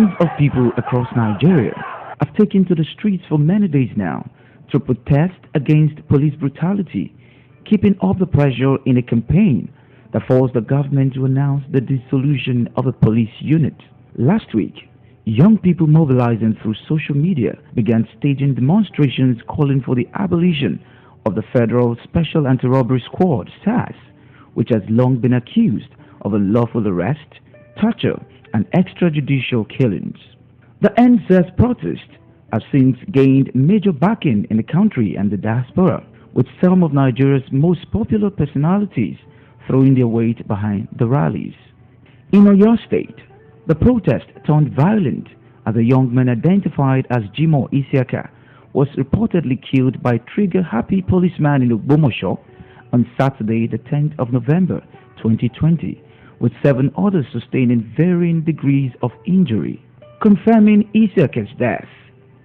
Millions of people across Nigeria have taken to the streets for many days now to protest against police brutality, keeping up the pressure in a campaign that forced the government to announce the dissolution of a police unit. Last week, young people mobilizing through social media began staging demonstrations calling for the abolition of the Federal Special Anti-Robbery Squad, SAS, which has long been accused of unlawful arrest, torture, and extrajudicial killings. The NSAS protest has since gained major backing in the country and the diaspora, with some of Nigeria's most popular personalities throwing their weight behind the rallies. In Oyo State, the protest turned violent as a young man identified as Jimoh Isiaka was reportedly killed by a trigger-happy policeman in Ogbomoso on Saturday, the 10th of November 2020, with 7 others sustaining varying degrees of injury. Confirming Isiaka's death,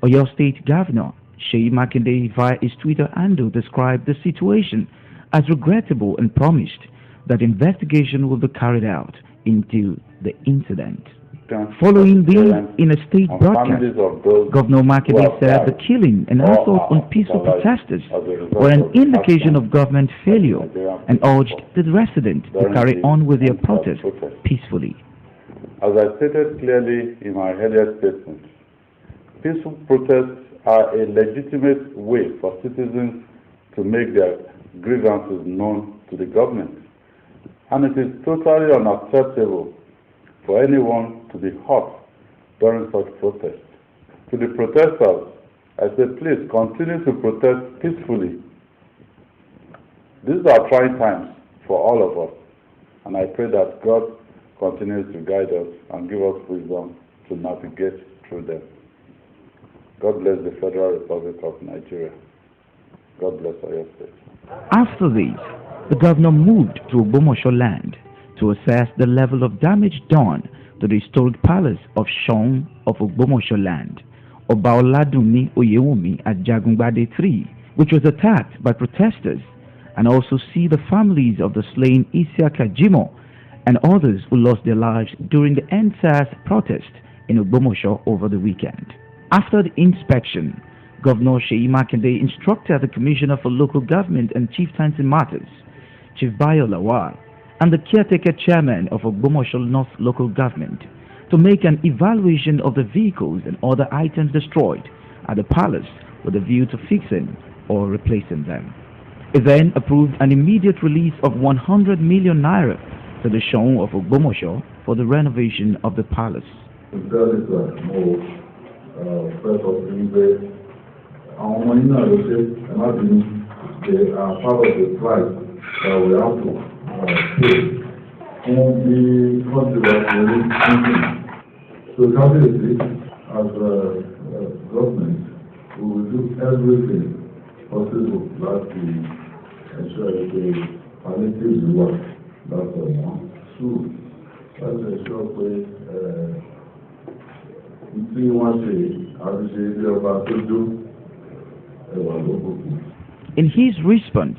Oyo State Governor Jimoh Makinde via his Twitter handle described the situation as regrettable and promised that investigation will be carried out into the incident. Following the in a state broadcast, Governor Makinde said the killing and assault on peaceful protesters were an indication of government failure and urged the residents to carry on with their protest peacefully. As I stated clearly in my earlier statement, peaceful protests are a legitimate way for citizens to make their grievances known to the government, and it is totally unacceptable for anyone to be hurt during such protests. To the protesters, I say please continue to protest peacefully. These are trying times for all of us, and I pray that God continues to guide us and give us wisdom to navigate through them. God bless the Federal Republic of Nigeria. God bless Oyo State. After this, the governor moved to Ogbomoso land to assess the level of damage done to the historic palace of Soun of Ogbomoso land, Oba Oladunni Oyewumi at Jagungbade 3, which was attacked by protesters, and also see the families of the slain Isiaka Jimoh and others who lost their lives during the NSAS protest in Ogbomoso over the weekend. After the inspection, Governor Jimoh Makinde instructed the Commissioner for Local Government and Chieftaincy Matters, Chief Bayo Lawal, and the caretaker chairman of Ogbomoso North Local Government to make an evaluation of the vehicles and other items destroyed at the palace with a view to fixing or replacing them. He then approved an immediate release of 100 million naira to the Soun of Ogbomoso for the renovation of the palace. They are part of the price that we have to pay on the controversial thinking. So definitely, as a government, we will do everything possible to ensure that the palliative work that's one. So that's a short way. In his response,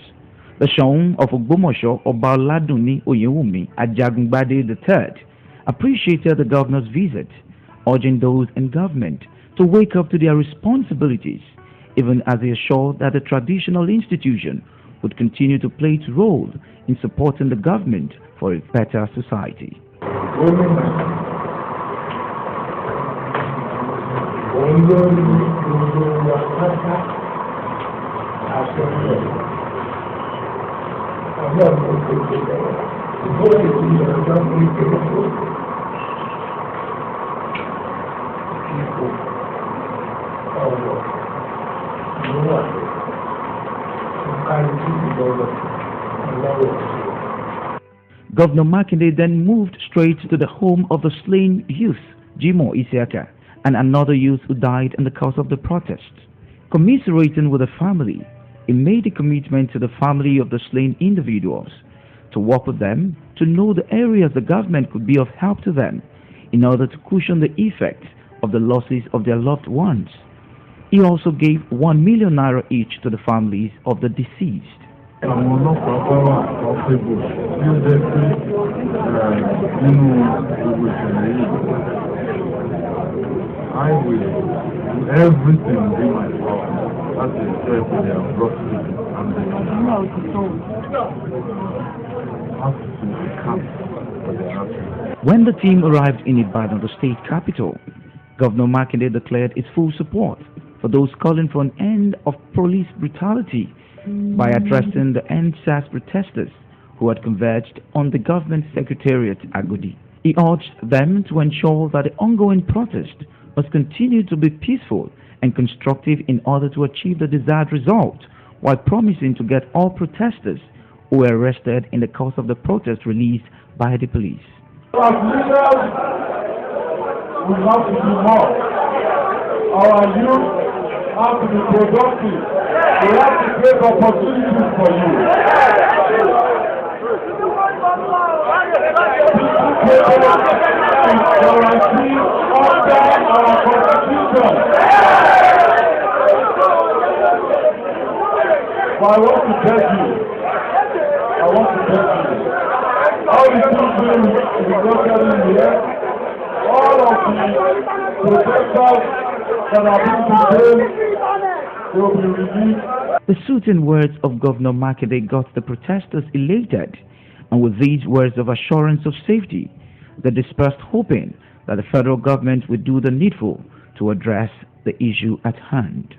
the Soun of Ogbomoso, Oba Oladunni Oyewumi at Jagungbade III, appreciated the governor's visit, urging those in government to wake up to their responsibilities, even as they assured that the traditional institution would continue to play its role in supporting the government for a better society. Governor Makinde then moved straight to the home of the slain youth, Jimoh Isiaka, and another youth who died in the course of the protest. Commiserating with the family, he made a commitment to the family of the slain individuals to work with them to know the areas the government could be of help to them in order to cushion the effects of the losses of their loved ones. He also gave 1 million naira each to the families of the deceased. I will do everything in my power as they said they have brought to it and they have to come for their action. When the team arrived in Ibadan, the state capital, Governor Makinde declared his full support for those calling for an end of police brutality by addressing the NSAS protesters who had converged on the government secretariat Agodi. He urged them to ensure that the ongoing protest must continue to be peaceful and constructive in order to achieve the desired result, while promising to get all protesters who were arrested in the course of the protest released by the police. As leaders, we have to do more. Our youth have to be productive. We have to create opportunities for you. It's guaranteed under our constitution. But I want to beg you. All the children in the local here, all of the protesters that are being detained will be released. The soothing words of Governor Makinde got the protesters elated, and with these words of assurance of safety, they dispersed, hoping that the federal government would do the needful to address the issue at hand.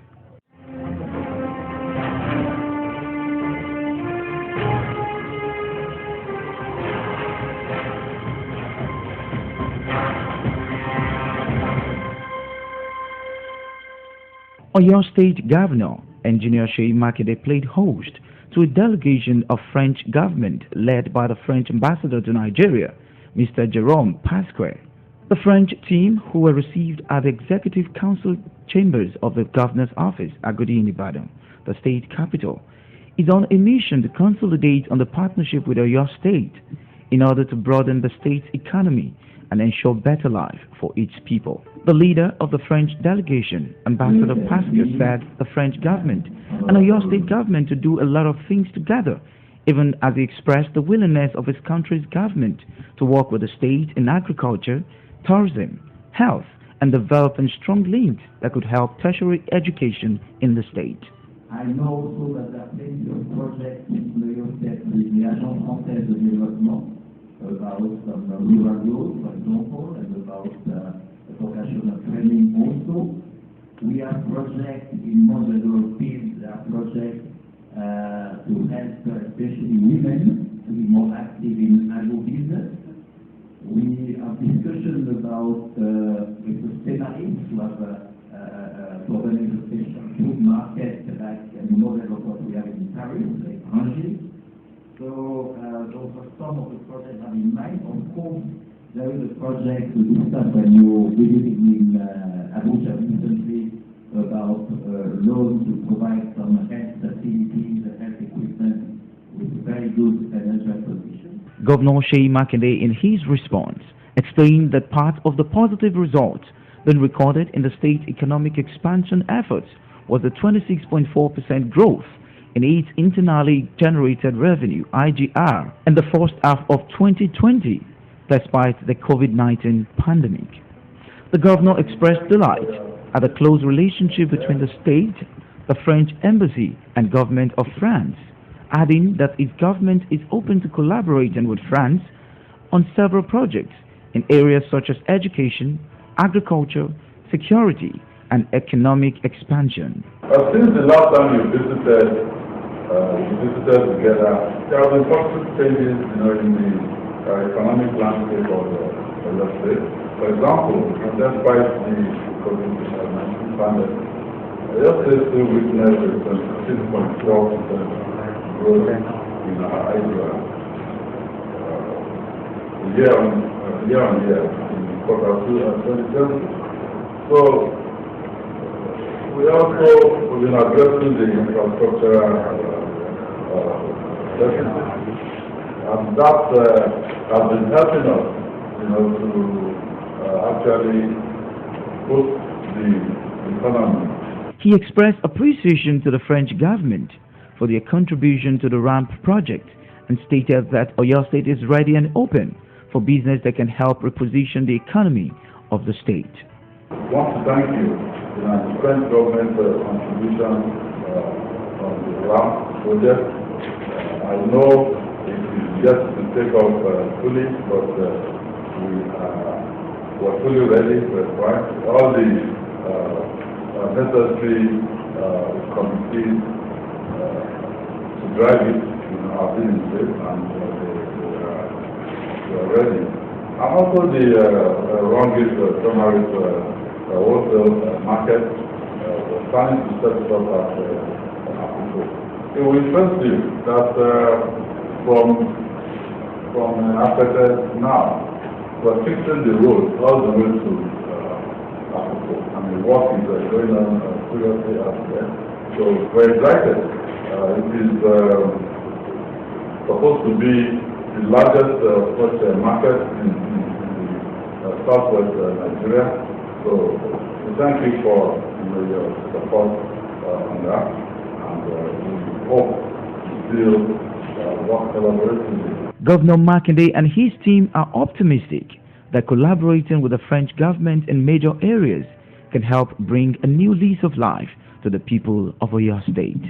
Oyo State Governor Engineer Makinde played host to a delegation of French government led by the French ambassador to Nigeria, Mr. Jérôme Pasquier. The French team, who were received at the Executive Council chambers of the Governor's office, Agodi in Ibadan, the state capital, is on a mission to consolidate on the partnership with Oyo State in order to broaden the state's economy and ensure better life for its people. The leader of the French delegation, Ambassador Pasquier, said the French government and Oyo State government to do a lot of things together, even as he expressed the willingness of his country's government to work with the state in agriculture, tourism, health, and developing strong links that could help tertiary education in the state. I know also that there are plenty of projects in Oyo State with the Agence Française de Développement about some rural roads, for example, and about vocational training also. We have projects in multiple fields. There are projects to help especially women to be more active in agro-business. We have discussions about with the Sénarines to have for organizing a special food market like the model of what we have in Paris, like Angers. So those are some of the projects I have in mind. Of course, there is a project to discuss when you visited in Abuja recently about loans to provide some health facilities and health equipment with very good financial position. Governor Makinde, in his response, explained that part of the positive results been recorded in the state's economic expansion efforts was the 26.4% growth in its internally generated revenue, IGR, in the first half of 2020, despite the COVID-19 pandemic. The governor expressed delight at the close relationship between the state, the French embassy, and government of France, adding that his government is open to collaborating with France on several projects in areas such as education, agriculture, security, and economic expansion. Since the last time we visited together, there have been positive changes, in the economic landscape of the state. For example, despite the COVID-19 pandemic, the state still witnessed a 6.4% growth in our IGR year on year in quarter 2 and 2020. So we also have been addressing the infrastructural deficit, and that has been helping us, to actually boost the economy. He expressed appreciation to the French government for their contribution to the RAMP project and stated that Oyo State is ready and open for business that can help reposition the economy of the state. I want to thank you for the French government contribution on the last project. I know it is yet to take off fully, but we're fully ready for it, right? All the necessary committees to drive it, have been in place, and they are ready. And also the Rungis primary wholesale market, we're planning to set it up at Africa. It will interest you that from Africa now, we're fixing the road all the way to Africa. And the work is going on seriously out there. So we're excited. It is supposed to be the largest market in southwest Nigeria. So we thank you for your support on that, and we hope to still work collaboratively. Governor Makinde and his team are optimistic that collaborating with the French government in major areas can help bring a new lease of life to the people of Oyo State.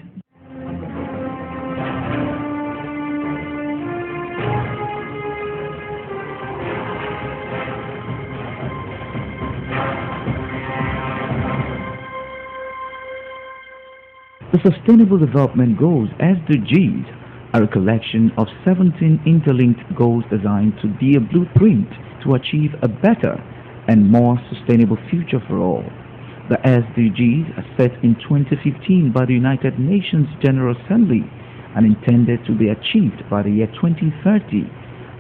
The Sustainable Development Goals, SDGs, are a collection of 17 interlinked goals designed to be a blueprint to achieve a better and more sustainable future for all. The SDGs are set in 2015 by the United Nations General Assembly and intended to be achieved by the year 2030,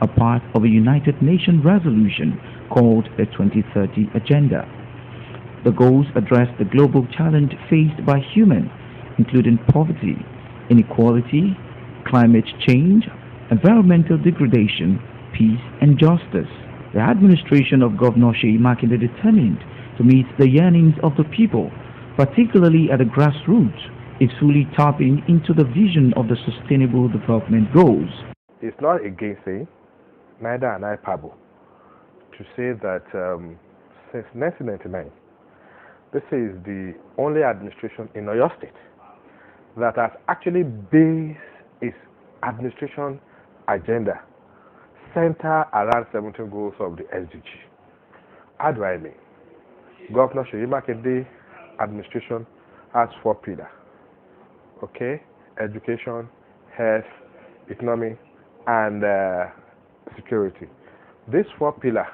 a part of a United Nations resolution called the 2030 Agenda. The goals address the global challenge faced by humans, including poverty, inequality, climate change, environmental degradation, peace and justice. The administration of Governor Makinde determined to meet the yearnings of the people, particularly at the grassroots, is fully tapping into the vision of the Sustainable Development Goals. It's not a gainsaying, neither an hyperbole, to say that since 1999, this is the only administration in Oyo State that has actually based its administration agenda center around 17 goals of the SDG. How do I mean? Governor Makinde administration has 4 pillars. Okay? Education, health, economy, and security. These 4 pillars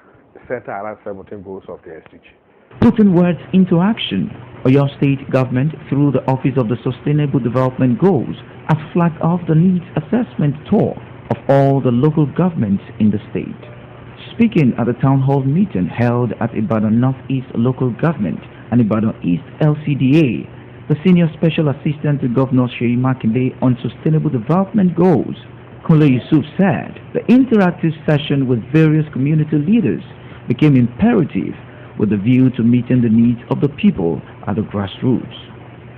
center around 17 goals of the SDG. Putting words into action, Oyo State government, through the Office of the Sustainable Development Goals, has flagged off the needs assessment tour of all the local governments in the state. Speaking at a town hall meeting held at Ibadan Northeast Local Government and Ibadan East LCDA, the Senior Special Assistant to Governor Makinde on Sustainable Development Goals, Kunle Yusuff, said the interactive session with various community leaders became imperative with a view to meeting the needs of the people at the grassroots.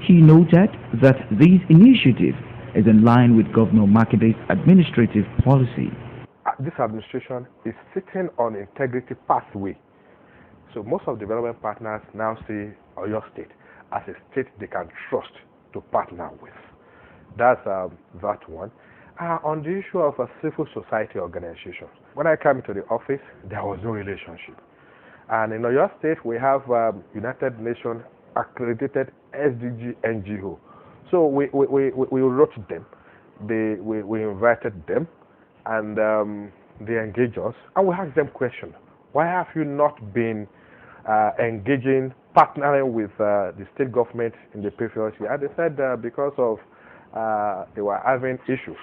He noted that this initiative is in line with Governor Makinde's administrative policy. This administration is sitting on integrity pathway. So most of development partners now see Oyo State as a state they can trust to partner with. That's that one. On the issue of a civil society organization, when I came into the office, there was no relationship. And in Oyo State, we have United Nations accredited SDG NGO. So we wrote them, we invited them, and they engaged us, and we asked them questions. Why have you not been engaging, partnering with the state government in the previous year? And they said because of they were having issues.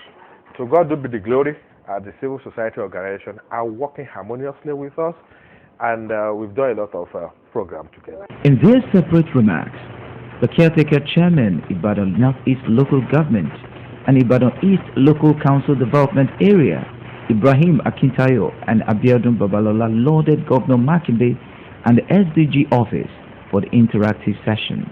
So God do be the glory, the civil society organization are working harmoniously with us, and we've done a lot of programs together. In their separate remarks, the caretaker chairman, Ibadan Northeast Local Government and Ibadan East Local Council Development Area, Ibrahim Akintayo and Abiodun Babalola, lauded Governor Makinde and the SDG office for the interactive session.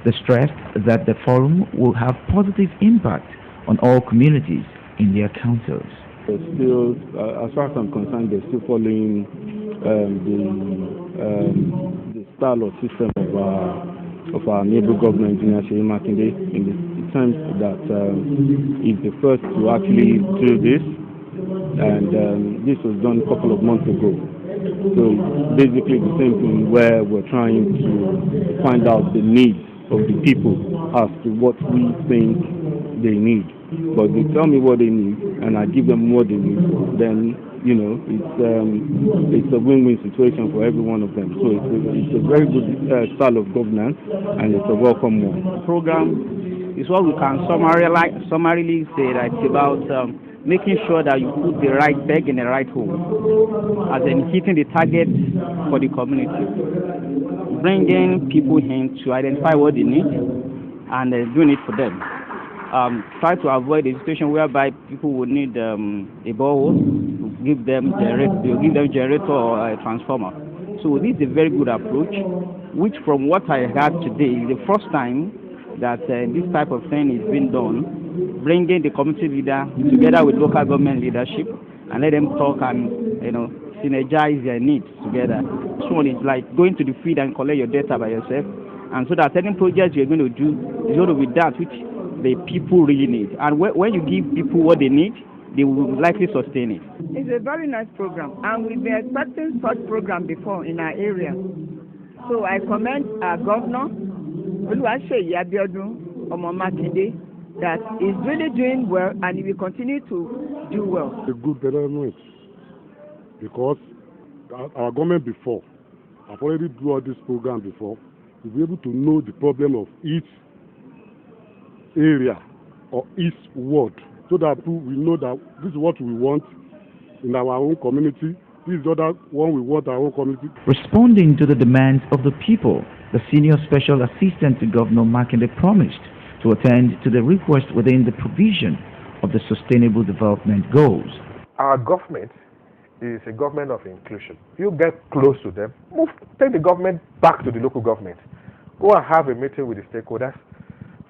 They stressed that the forum will have positive impact on all communities in their councils. Still, as far as I'm concerned, they're still following the style or system of our neighbor governor, Engineer Makinde, in the sense that he's the first to actually do this, and this was done a couple of months ago. So it's basically the same thing where we're trying to find out the needs of the people as to what we think they need. But they tell me what they need, and I give them what they need. Then it's a win-win situation for every one of them. So it's a very good style of governance, and it's a welcome one. The program is what we can summarily say that it's about making sure that you put the right peg in the right hole, as in hitting the target for the community, bringing people in to identify what they need and doing it for them. Try to avoid a situation whereby people would need a borehole, give them generator or a transformer. So this is a very good approach, which from what I heard today is the first time that this type of thing is being done, bringing the community leader together with local government leadership and let them talk and synergize their needs together. This one is like going to the field and collect your data by yourself, and so that any project you're going to do is going to be that which the people really need. And when you give people what they need, they will likely sustain it. It's a very nice program, and we've been expecting such program before in our area. So I commend our governor, Makinde, that is really doing well, and he will continue to do well. A good development, because our government before, I've already do all this program before, we'll be able to know the problem of each area or each ward, so that we know that this is what we want in our own community, this is the other one we want our own community. Responding to the demands of the people, the Senior Special Assistant to Governor Makinde promised to attend to the request within the provision of the Sustainable Development Goals. Our government is a government of inclusion. You get close to them, take the government back to the local government. Go and have a meeting with the stakeholders,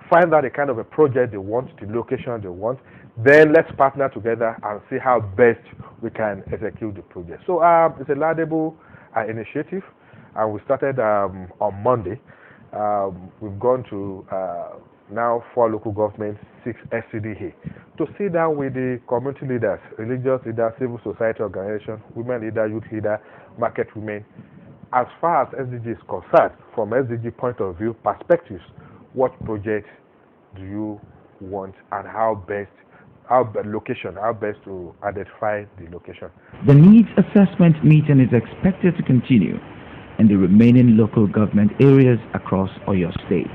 find out the kind of a project they want, the location they want, then let's partner together and see how best we can execute the project. So it's a laudable initiative, and we started on Monday. We've gone to now 4 local governments, 6 SCDA, to sit down with the community leaders, religious leaders, civil society organizations, women leader, youth leader, market women. As far as SDG is concerned, from SDG point of view, perspectives, what projects do you want, and how best to identify the location. The needs assessment meeting is expected to continue in the remaining local government areas across Oyo State.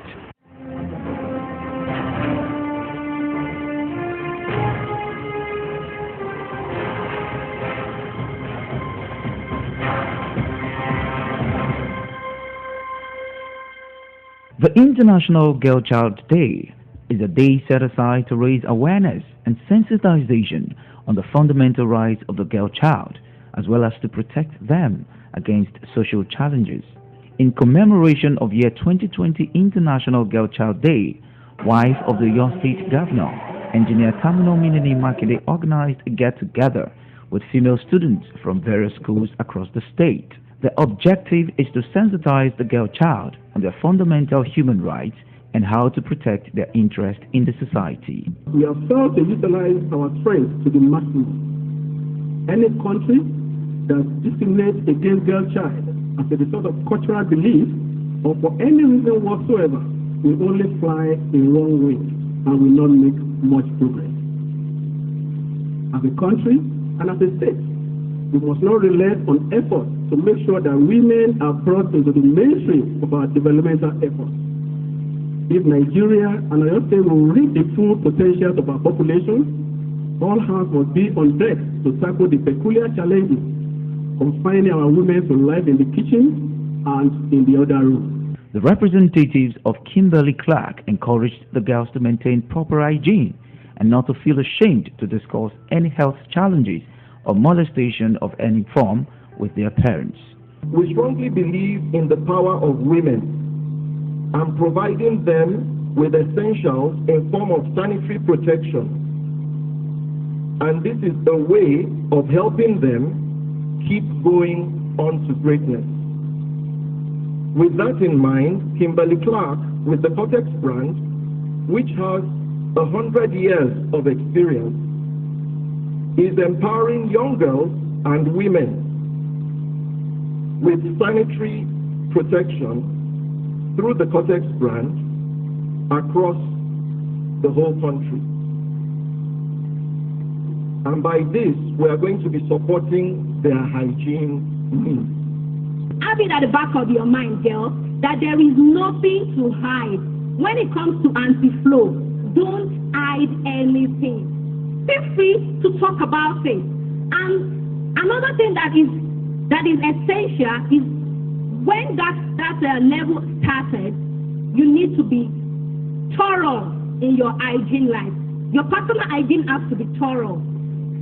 The International Girl Child Day is a day set aside to raise awareness and sensitization on the fundamental rights of the girl child, as well as to protect them against social challenges. In commemoration of year 2020 International Girl Child Day, wife of the Oyo State Governor, Engineer Tamunominini Makinde, organized a get-together with female students from various schools across the state. The objective is to sensitize the girl child on their fundamental human rights and how to protect their interest in the society. We have failed to utilize our strength to the maximum. Any country that discriminates against girl child as a result of cultural belief or for any reason whatsoever will only fly in wrong wings and will not make much progress. As a country and as a state, we must not relent on efforts to make sure that women are brought into the mainstream of our developmental efforts. If Nigeria and Oyo State will reach the full potential of our population, all hands must be on deck to tackle the peculiar challenges confining our women to life in the kitchen and in the other rooms. The representatives of Kimberly Clark encouraged the girls to maintain proper hygiene and not to feel ashamed to discuss any health challenges or molestation of any form with their parents. We strongly believe in the power of women and providing them with essentials in form of sanitary protection. And this is a way of helping them keep going on to greatness. With that in mind, Kimberly Clark, with the Cortex brand, which has 100 years of experience, is empowering young girls and women with sanitary protection through the Cortex brand across the whole country. And by this, we are going to be supporting their hygiene needs. Have it at the back of your mind, girl, that there is nothing to hide. When it comes to anti-flow, don't hide anything. Feel free to talk about it. And another thing that is essential is when that level started, you need to be thorough in your hygiene life. Your personal hygiene has to be thorough.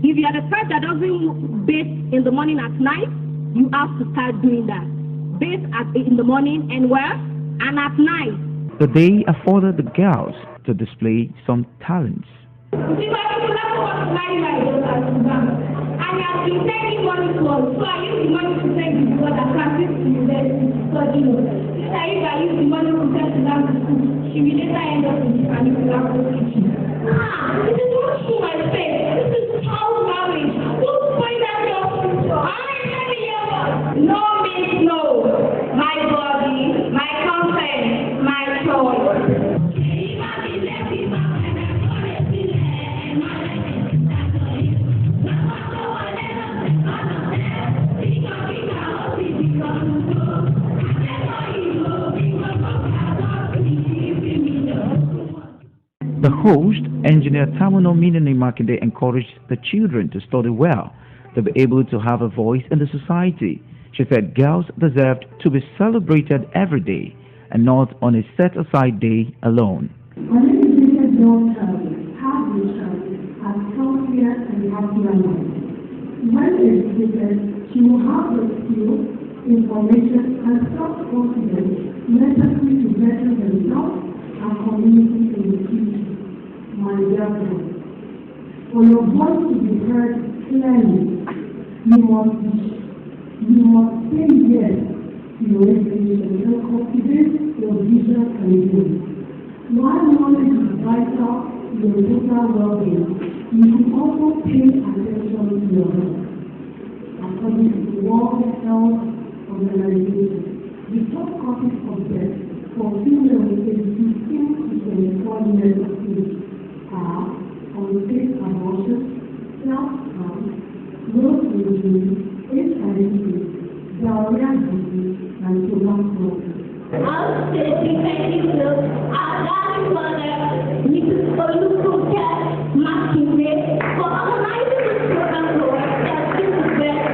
If you are the type that doesn't bathe in the morning at night, you have to start doing that. Bathe in the morning and where? And at night. The day afforded the girls to display some talents. The host, Engineer Tamunominini Makinde, encouraged the children to study well, to be able to have a voice in the society. She said girls deserved to be celebrated every day and not on a set-aside day alone. An educated young child has a child as healthier and happier life. When educated, she will have the skills, information, and self-confidence necessary to better themselves and community in the future. My dear friends, for your voice to be heard clearly, you must say yes to your education and cultivate your vision and goals. While knowledge is vital to your total well-being, you should also pay attention to your health. According to the World Health Organization, the top causes of death for females aged 15 to 24 years of age are unsafe abortion, self-harm, growth injury, HIV, diarrhea disease, and tuberculosis. Our state defending bills are dying for the Mrs. Oyo State Makinde for organizing this program for us that this is best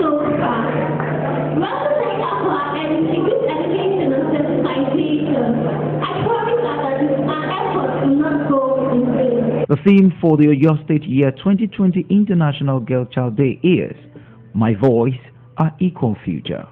so far. We also thank her for her education and sensitization. I promise that our efforts will not go in vain. The theme for the Oyo State Year 2020 International Girl Child Day is My Voice, Our Equal Future.